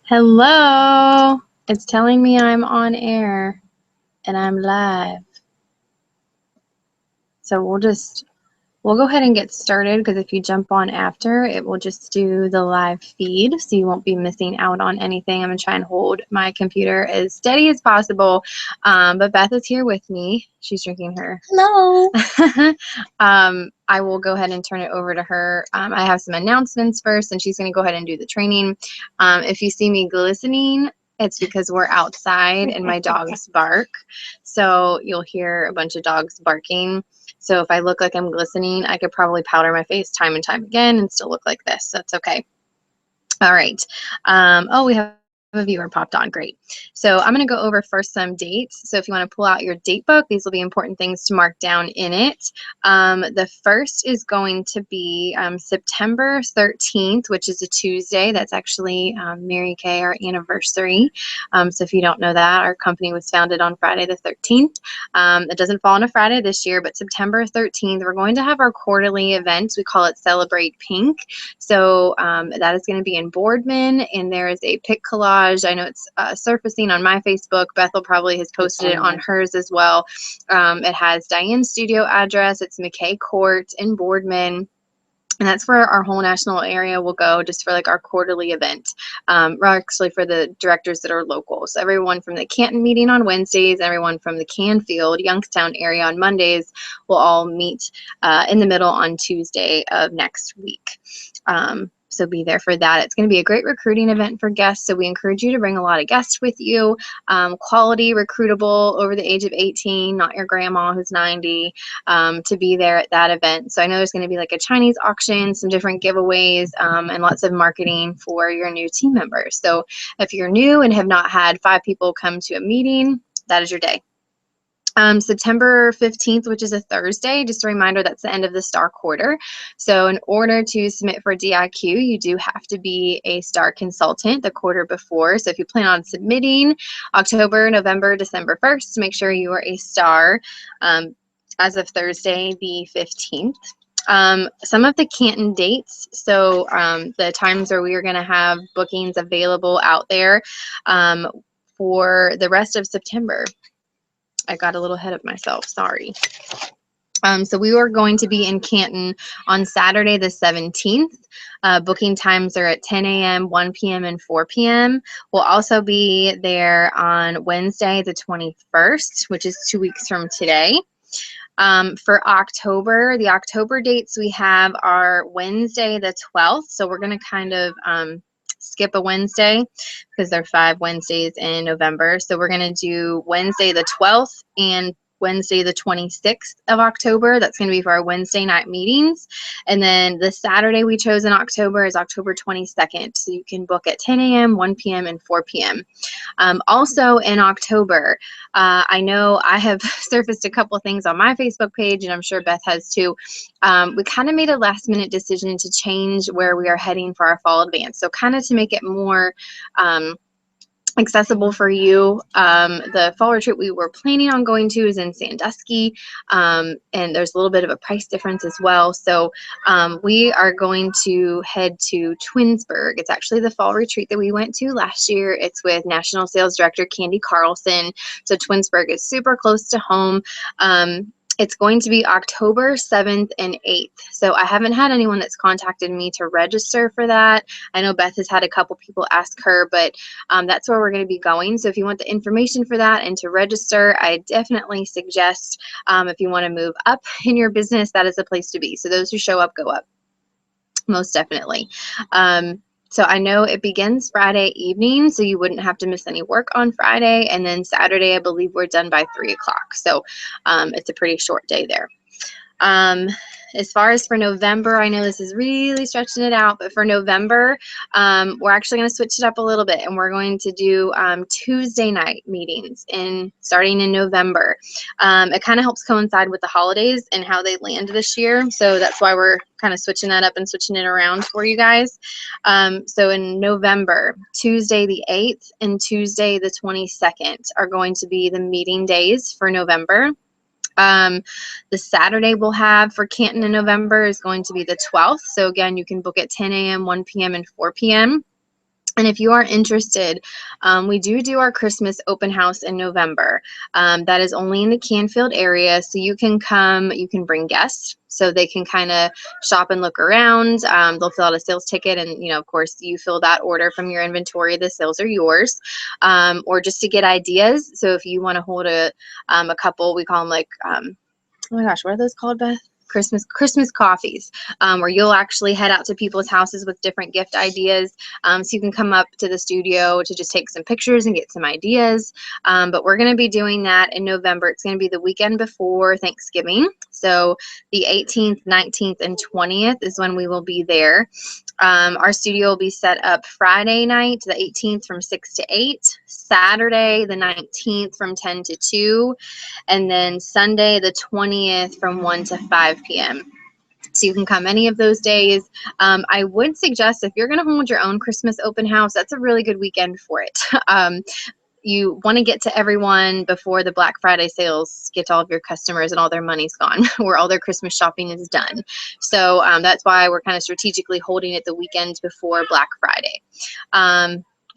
Hello. It's telling me I'm on air and I'm live. So we'll go ahead and get started because if you jump on after, it will just do the live feed, so you won't be missing out on anything. I'm going to try and hold my computer as steady as possible. But Beth is here with me. She's drinking her. Hello. I will go ahead and turn it over to her. I have some announcements first, and she's going to go ahead and do the training. If you see me glistening, it's because we're outside and my dogs bark. So you'll hear a bunch of dogs barking. So if I look like I'm glistening, I could probably powder my face time and time again and still look like this. That's okay. All right. Oh, we have a viewer popped on. Great. So I'm going to go over first some dates. So if you want to pull out your date book, these will be important things to mark down in it. The first is going to be September 13th, which is a Tuesday. That's actually Mary Kay, our anniversary. So if you don't know that, our company was founded on Friday the 13th. It doesn't fall on a Friday this year, but September 13th, we're going to have our quarterly event. We call it Celebrate Pink. So that is going to be in Boardman, and there is a pic collage. I know it's surfacing on my Facebook. Bethel probably has posted it on hers as well. It has Diane's studio address. It's McKay Court in Boardman. And that's where our whole national area will go, just for like our quarterly event. Or actually for the directors that are local. So everyone from the Canton Meeting on Wednesdays, everyone from the Canfield, Youngstown area on Mondays will all meet in the middle on Tuesday of next week. So be there for that. It's going to be a great recruiting event for guests. So we encourage you to bring a lot of guests with you. Quality, recruitable, over the age of 18, not your grandma who's 90, to be there at that event. So I know there's going to be like a Chinese auction, some different giveaways, and lots of marketing for your new team members. So if you're new and have not had 5 people come to a meeting, that is your day. September 15th, which is a Thursday, just a reminder, that's the end of the STAR quarter. So in order to submit for DIQ, you do have to be a STAR consultant the quarter before. So if you plan on submitting October, November, December 1st, make sure you are a STAR as of Thursday the 15th. Some of the Canton dates, so the times where we are going to have bookings available out there for the rest of September. I got a little ahead of myself, sorry. So we are going to be in Canton on Saturday the 17th. Booking times are at 10 a.m., 1 p.m., and 4 p.m. We'll also be there on Wednesday the 21st, which is 2 weeks from today. For October, the October dates we have are Wednesday the 12th. So we're going to kind of skip a Wednesday because there are 5 Wednesdays in November. So we're going to do Wednesday the 12th and Wednesday the 26th of October. That's going to be for our Wednesday night meetings. And then the Saturday we chose in October is October 22nd. So you can book at 10 a.m., 1 p.m., and 4 p.m. Also in October, I know I have surfaced a couple things on my Facebook page, and I'm sure Beth has too. We kind of made a last minute decision to change where we are heading for our fall advance. So kind of to make it more accessible for you. The fall retreat we were planning on going to is in Sandusky, and there's a little bit of a price difference as well. So we are going to head to Twinsburg. It's actually the fall retreat that we went to last year. It's with National Sales Director Candy Carlson. So Twinsburg is super close to home. It's going to be October 7th and 8th. So I haven't had anyone that's contacted me to register for that. I know Beth has had a couple people ask her, but that's where we're going to be going. So if you want the information for that and to register, I definitely suggest if you want to move up in your business, that is the place to be. So those who show up, go up. Most definitely. So I know it begins Friday evening, so you wouldn't have to miss any work on Friday. And then Saturday, I believe we're done by 3 o'clock. So it's a pretty short day there. As far as for November, I know this is really stretching it out, but for November, we're actually going to switch it up a little bit, and we're going to do Tuesday night meetings starting in November. It kind of helps coincide with the holidays and how they land this year, so that's why we're kind of switching that up and switching it around for you guys. So in November, Tuesday the 8th and Tuesday the 22nd are going to be the meeting days for November. The Saturday we'll have for Canton in November is going to be the 12th. So again, you can book at 10 a.m., 1 p.m., and 4 p.m. And if you are interested, we do our Christmas open house in November. That is only in the Canfield area, so you can come, you can bring guests so they can kind of shop and look around. They'll fill out a sales ticket, and of course, you fill that order from your inventory. The sales are yours, or just to get ideas. So if you want to hold a couple, we call them like, oh my gosh, what are those called, Beth? Christmas coffees, where you'll actually head out to people's houses with different gift ideas. So you can come up to the studio to just take some pictures and get some ideas. But we're going to be doing that in November. It's going to be the weekend before Thanksgiving. So the 18th, 19th, and 20th is when we will be there. Our studio will be set up Friday night, the 18th, from 6 to 8, Saturday, the 19th, from 10 to 2, and then Sunday, the 20th, from 1 to 5 p.m. So you can come any of those days. I would suggest if you're going to hold your own Christmas open house, that's a really good weekend for it. You want to get to everyone before the Black Friday sales, get to all of your customers and all their money's gone, where all their Christmas shopping is done. So that's why we're kind of strategically holding it the weekend before Black Friday.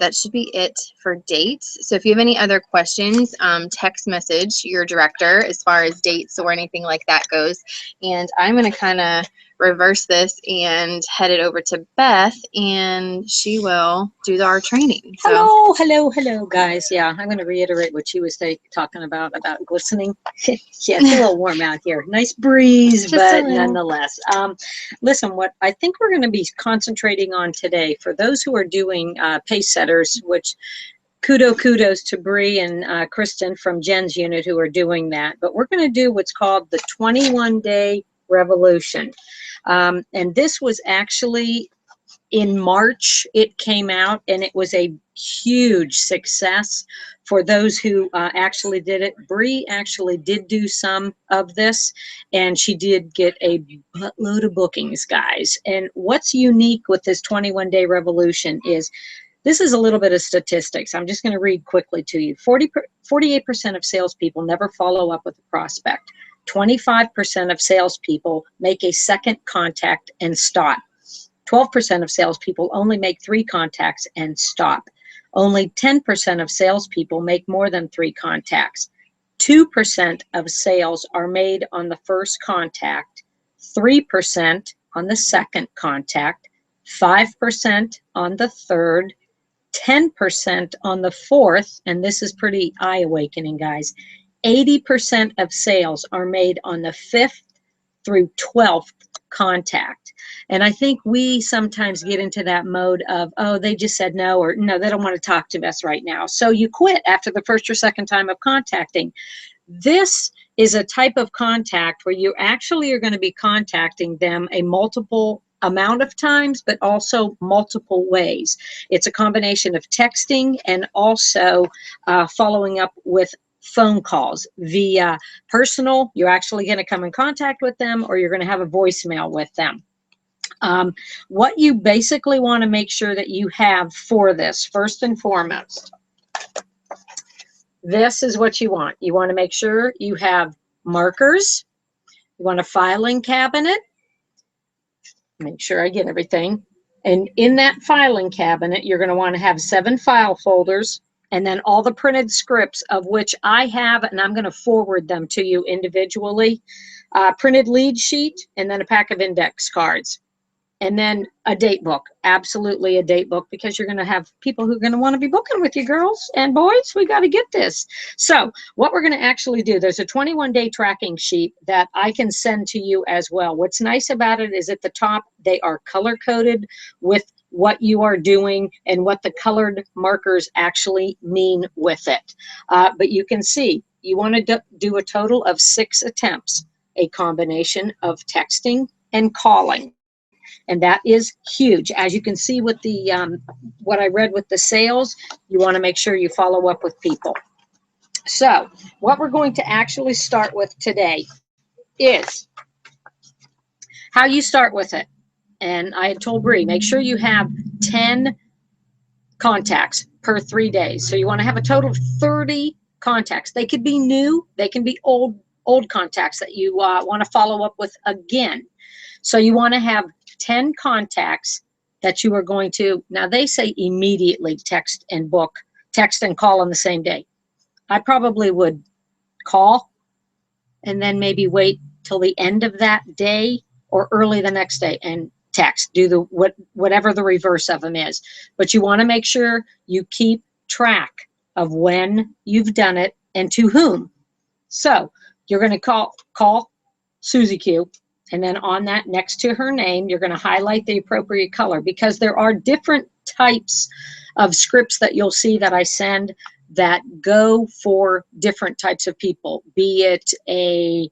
That should be it for dates. So if you have any other questions, text message your director as far as dates or anything like that goes. And I'm going to kind of reverse this and head it over to Beth, and she will do our training. So. Hello, guys. Yeah, I'm going to reiterate what she was talking about glistening. Yeah, it's a little warm out here. Nice breeze, but nonetheless. Listen, what I think we're going to be concentrating on today, for those who are doing pace setters, which kudos to Bree and Kristen from Jen's unit who are doing that. But we're going to do what's called the 21-day revolution. And this was actually in March, it came out, and it was a huge success for those who actually did it. Bree actually did do some of this, and she did get a buttload of bookings, guys. And what's unique with this 21-day revolution is, this is a little bit of statistics. I'm just going to read quickly to you. 48% of salespeople never follow up with a prospect. 25% of salespeople make a second contact and stop. 12% of salespeople only make 3 contacts and stop. Only 10% of salespeople make more than 3 contacts. 2% of sales are made on the first contact, 3% on the second contact, 5% on the third, 10% on the fourth, and this is pretty eye-awakening, guys. 80% of sales are made on the 5th through 12th contact. And I think we sometimes get into that mode of, oh, they just said no, or no, they don't want to talk to us right now. So you quit after the first or second time of contacting. This is a type of contact where you actually are going to be contacting them a multiple amount of times, but also multiple ways. It's a combination of texting and also following up with phone calls via personal. You're actually going to come in contact with them, or you're going to have a voicemail with them. What you basically want to make sure that you have for this, first and foremost, this is what you want. You want to make sure you have markers. You want a filing cabinet. Make sure I get everything. And in that filing cabinet, you're going to want to have 7 file folders, and then all the printed scripts, of which I have, and I'm going to forward them to you individually. Printed lead sheet, and then a pack of index cards. And then a date book, absolutely a date book, because you're going to have people who are going to want to be booking with you, girls and boys. We got to get this. So what we're going to actually do, there's a 21-day tracking sheet that I can send to you as well. What's nice about it is at the top, they are color-coded with what you are doing and what the colored markers actually mean with it. But you can see, you want to do a total of 6 attempts, a combination of texting and calling. And that is huge. As you can see with the what I read with the sales, you want to make sure you follow up with people. So what we're going to actually start with today is how you start with it. And I had told Bree, make sure you have 10 contacts per 3 days. So you want to have a total of 30 contacts. They could be new, they can be old contacts that you want to follow up with again. So you want to have 10 contacts that you are going to, now they say immediately text and call on the same day. I probably would call and then maybe wait till the end of that day or early the next day and text. Do the whatever the reverse of them is. But you want to make sure you keep track of when you've done it and to whom. So you're going to call Susie Q, and then on that, next to her name, you're going to highlight the appropriate color, because there are different types of scripts that you'll see that I send that go for different types of people, be it a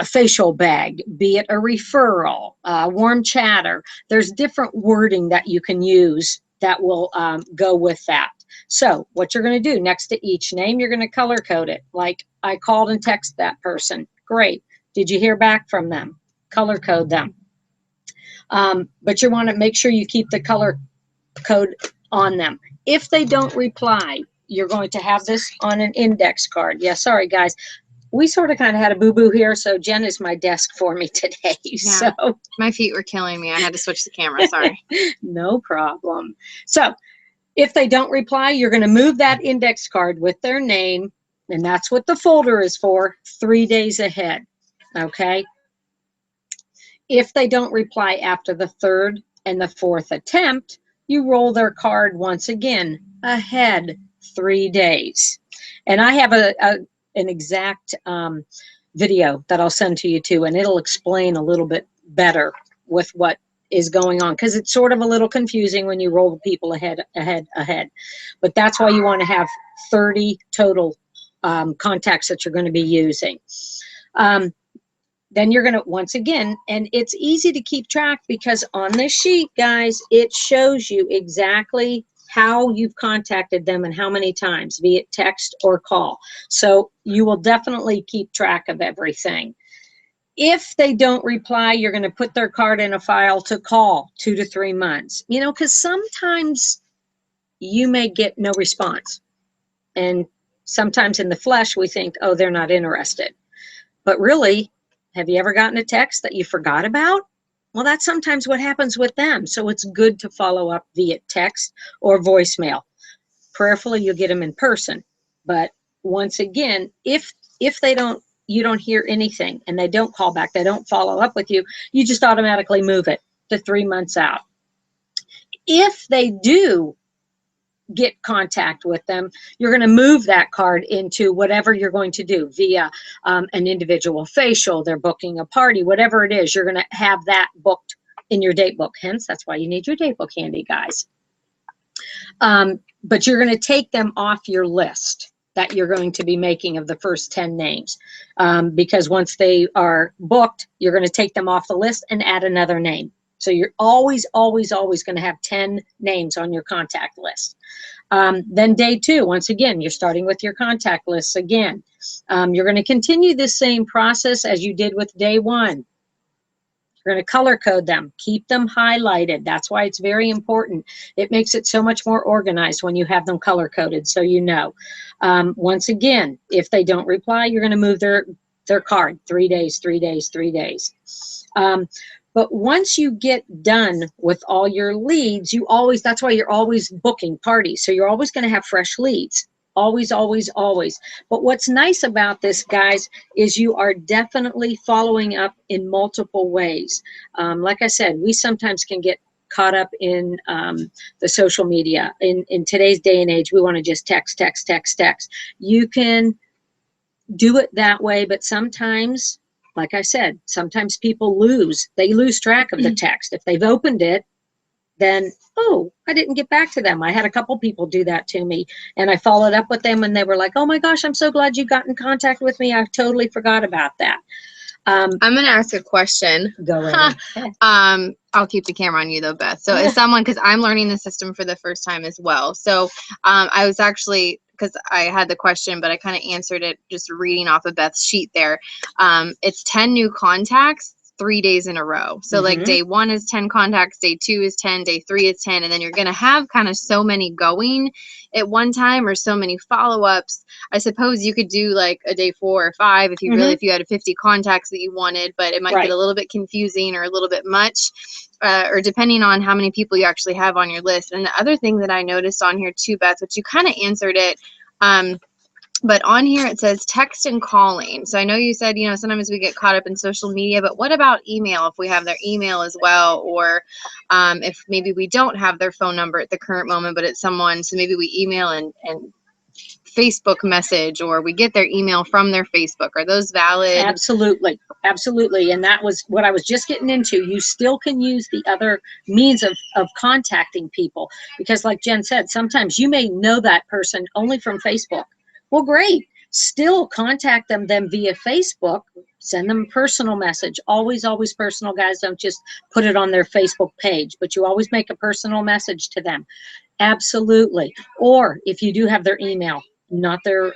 facial bag, be it a referral, warm chatter. There's different wording that you can use that will go with that. So what you're going to do, next to each name, you're going to color code it. Like, I called and texted that person. Great. Did you hear back from them? Color code them. But you want to make sure you keep the color code on them. If they don't reply, you're going to have this on an index card. Yeah, sorry guys. We sort of kind of had a boo-boo here, so Jen is my desk for me today. Yeah, so my feet were killing me. I had to switch the camera, sorry. No problem. So if they don't reply, you're going to move that index card with their name, and that's what the folder is for, 3 days ahead, okay? If they don't reply after the third and the fourth attempt, you roll their card once again ahead 3 days. And I have an exact video that I'll send to you too, and it'll explain a little bit better with what is going on, because it's sort of a little confusing when you roll people ahead. But that's why you want to have 30 total contacts that you're going to be using. Then you're going to, once again, and it's easy to keep track because on this sheet, guys, it shows you exactly how you've contacted them and how many times, be it text or call. So you will definitely keep track of everything. If they don't reply, you're going to put their card in a file to call 2 to 3 months. You know, because sometimes you may get no response. And sometimes in the flesh, we think, oh, they're not interested. But really, have you ever gotten a text that you forgot about? Well, that's sometimes what happens with them. So it's good to follow up via text or voicemail. Prayerfully, you'll get them in person. But once again, if you don't hear anything and they don't call back, they don't follow up with you, you just automatically move it to 3 months out. If they do get contact with them, you're going to move that card into whatever you're going to do via an individual facial, they're booking a party, whatever it is, you're going to have that booked in your date book. Hence, that's why you need your date book handy, guys. But you're going to take them off your list that you're going to be making of the first 10 names. Because once they are booked, you're going to take them off the list and add another name. So you're always, always, always going to have 10 names on your contact list. Then day 2, once again, you're starting with your contact lists again. You're going to continue this same process as you did with day 1. You're going to color code them, keep them highlighted. That's why it's very important. It makes it so much more organized when you have them color coded, so you know. Once again, if they don't reply, you're going to move their card 3 days, 3 days, 3 days. But once you get done with all your leads, that's why you're always booking parties. So you're always going to have fresh leads. Always, always, always. But what's nice about this, guys, is you are definitely following up in multiple ways. Like I said, we sometimes can get caught up in the social media. In today's day and age, we want to just text, text, text, text. You can do it that way, but sometimes, like I said, sometimes people lose track of the text. If they've opened it, then, oh, I didn't get back to them. I had a couple people do that to me, and I followed up with them, and they were like, oh my gosh, I'm so glad you got in contact with me. I totally forgot about that. I'm going to ask a question. Go ahead. I'll keep the camera on you though, Beth. So as someone, because I'm learning the system for the first time as well. So I was actually, because I had the question, but I kind of answered it just reading off of Beth's sheet there. It's 10 new contacts, 3 days in a row. So like day 1 is 10 contacts, day 2 is 10, day 3 is 10, and then you're going to have kind of so many going at one time, or so many follow-ups. I suppose you could do like a day 4 or 5 if you really, if you had 50 contacts that you wanted, but it might get a little bit confusing or a little bit much, or depending on how many people you actually have on your list. And the other thing that I noticed on here too, Beth, which you kind of answered it, but on here it says text and calling. So I know you said, you know, sometimes we get caught up in social media, but what about email? If we have their email as well, or if maybe we don't have their phone number at the current moment, but it's someone, so maybe we email and Facebook message, or we get their email from their Facebook. Are those valid? Absolutely. Absolutely. And that was what I was just getting into. You still can use the other means of contacting people, because like Jen said, sometimes you may know that person only from Facebook. Well, great. Still contact them then via Facebook. Send them a personal message. Always, always personal, guys. Don't just put it on their Facebook page, but you always make a personal message to them. Absolutely. Or if you do have their email, not their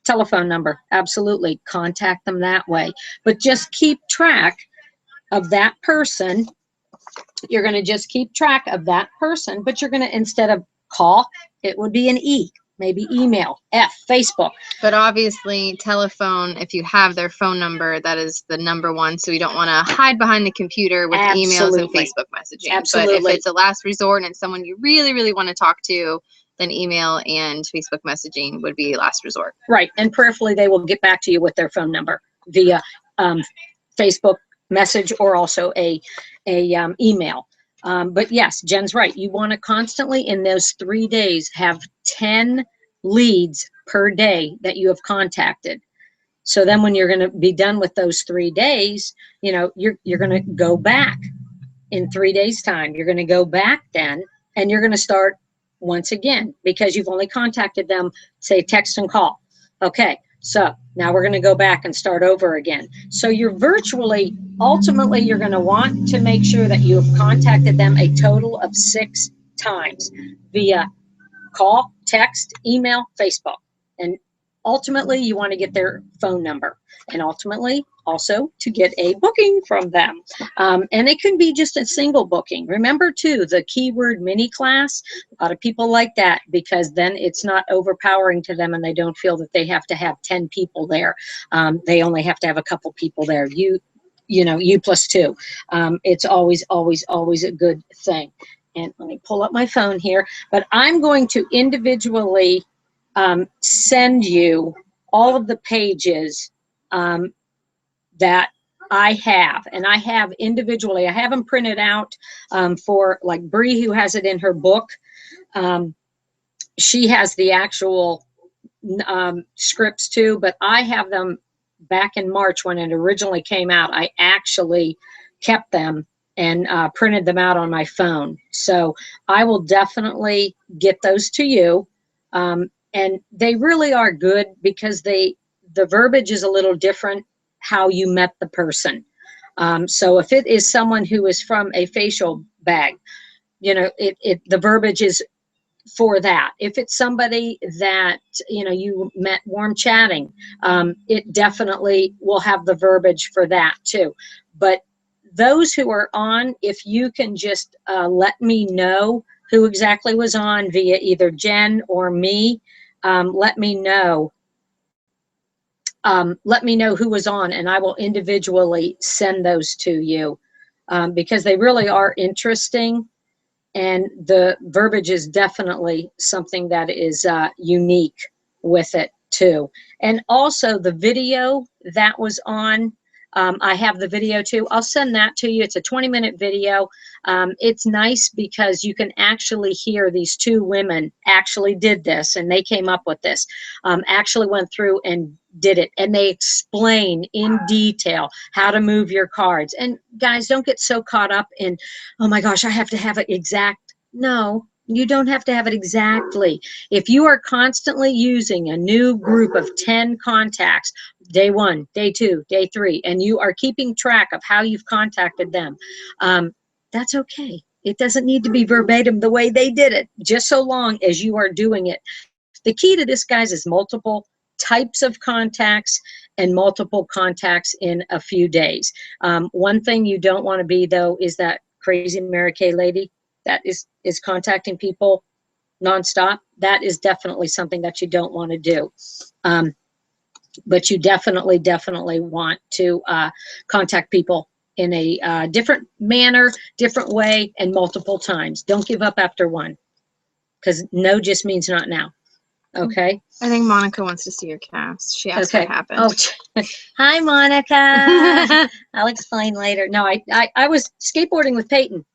telephone number, absolutely contact them that way. But just keep track of that person. You're going to just keep track of that person, but you're going to, instead of call, it would be an E. Maybe email, F, Facebook. But obviously telephone, if you have their phone number, that is the number one. So you don't want to hide behind the computer with emails and Facebook messaging. Absolutely. But if it's a last resort and it's someone you really, really want to talk to, then email and Facebook messaging would be last resort. Right. And prayerfully, they will get back to you with their phone number via Facebook message, or also a email. But yes, Jen's right. You want to constantly, in those 3 days, have 10 leads per day that you have contacted. So then when you're going to be done with those 3 days, you know, you're going to go back in 3 days time. You're going to go back then, and you're going to start once again, because you've only contacted them, say, text and call. Okay. So now we're going to go back and start over again. So you're virtually, ultimately, you're going to want to make sure that you have contacted them a total of 6 times via call, text, email, Facebook. And ultimately, you want to get their phone number, and ultimately also to get a booking from them. And it can be just a single booking. Remember too, the keyword mini class, a lot of people like that, because then it's not overpowering to them and they don't feel that they have to have 10 people there. They only have to have a couple people there. You know, you plus 2. It's always, always, always a good thing. And let me pull up my phone here, but I'm going to individually send you all of the pages that I have, and I have individually, I have them printed out for, like, Bree, who has it in her book. She has the actual scripts too, but I have them back in March when it originally came out. I actually kept them and printed them out on my phone. So I will definitely get those to you. And they really are good, because the verbiage is a little different how you met the person. So if it is someone who is from a facial bag, you know, the verbiage is for that. If it's somebody that, you know, you met warm chatting, it definitely will have the verbiage for that too. But those who are on, if you can just let me know who exactly was on via either Jen or me, let me know. Let me know who was on, and I will individually send those to you, because they really are interesting, and the verbiage is definitely something that is unique with it too. And also the video that was on, I have the video too. I'll send that to you. It's a 20-minute video. It's nice because you can actually hear these 2 women actually did this, and they came up with this, actually went through and did it, and they explain in detail how to move your cards. And guys, don't get so caught up in, oh my gosh, I have to have it exact. No, you don't have to have it exactly. If you are constantly using a new group of 10 contacts, day 1, day 2, day 3, and you are keeping track of how you've contacted them, that's okay. It doesn't need to be verbatim the way they did it, just so long as you are doing it. The key to this, guys, is multiple types of contacts and multiple contacts in a few days. One thing you don't want to be, though, is that crazy Mary Kay lady that is contacting people nonstop. That is definitely something that you don't want to do. But you definitely want to contact people in a different manner, different way, and multiple times. Don't give up after one, because no just means not now. Okay. I think Monica wants to see your cast. She asked what happened. Oh, hi, Monica. I'll explain later. No, I was skateboarding with Peyton.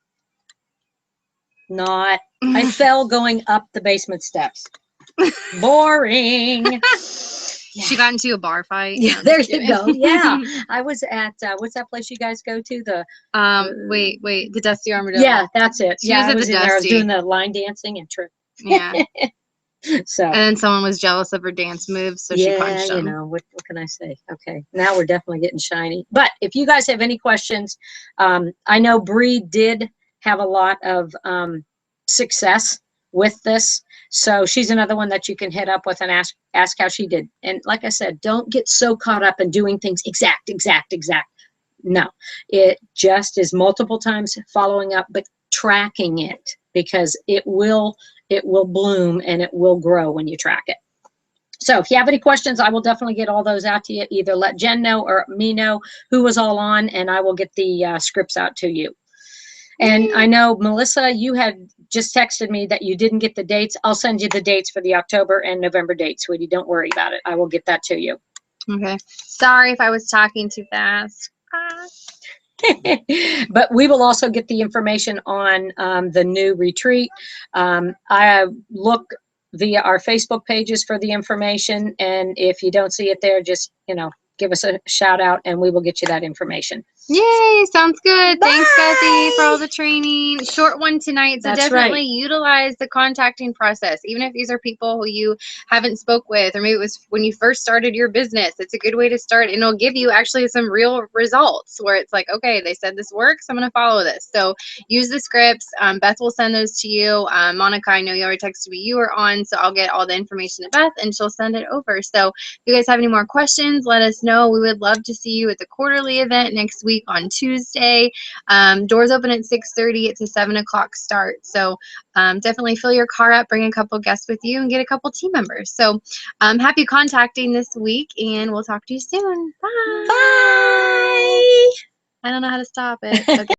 Not. I fell going up the basement steps. Boring. Yeah. She got into a bar fight. Yeah, there you go. Yeah, I was at what's that place you guys go to? The wait, the Dusty Armadillo. Yeah, that's it. She was I at was the in Dusty. there. I was doing the line dancing and trip. Yeah. So. And then someone was jealous of her dance moves, so she punched them. You know, what can I say? Okay, now we're definitely getting shiny. But if you guys have any questions, I know Bree did have a lot of success with this. So she's another one that you can hit up with and ask how she did. And like I said, don't get so caught up in doing things exact. No, it just is multiple times following up, but tracking it, because it will bloom and it will grow when you track it. So if you have any questions, I will definitely get all those out to you. Either let Jen know or me know who was all on, and I will get the scripts out to you. And I know, Melissa, you had just texted me that you didn't get the dates. I'll send you the dates for the October and November dates, sweetie. Don't worry about it. I will get that to you. Okay. Sorry if I was talking too fast. But we will also get the information on the new retreat. I look via our Facebook pages for the information. And if you don't see it there, just, give us a shout out and we will get you that information. Yay, sounds good. Bye. Thanks, Bethy, for all the training. Short one tonight, so That's definitely right. utilize the contacting process. Even if these are people who you haven't spoke with, or maybe it was when you first started your business, it's a good way to start, and it'll give you actually some real results where it's like, okay, they said this works, I'm going to follow this. So use the scripts. Beth will send those to you. Monica, I know you already texted me you were on, so I'll get all the information to Beth and she'll send it over. So if you guys have any more questions, let us know. We would love to see you at the quarterly event next week on Tuesday. Doors open at 6:30. It's a 7 o'clock start. So definitely fill your car up, bring a couple guests with you, and get a couple team members. So happy contacting this week, and we'll talk to you soon. Bye. Bye. I don't know how to stop it. Okay.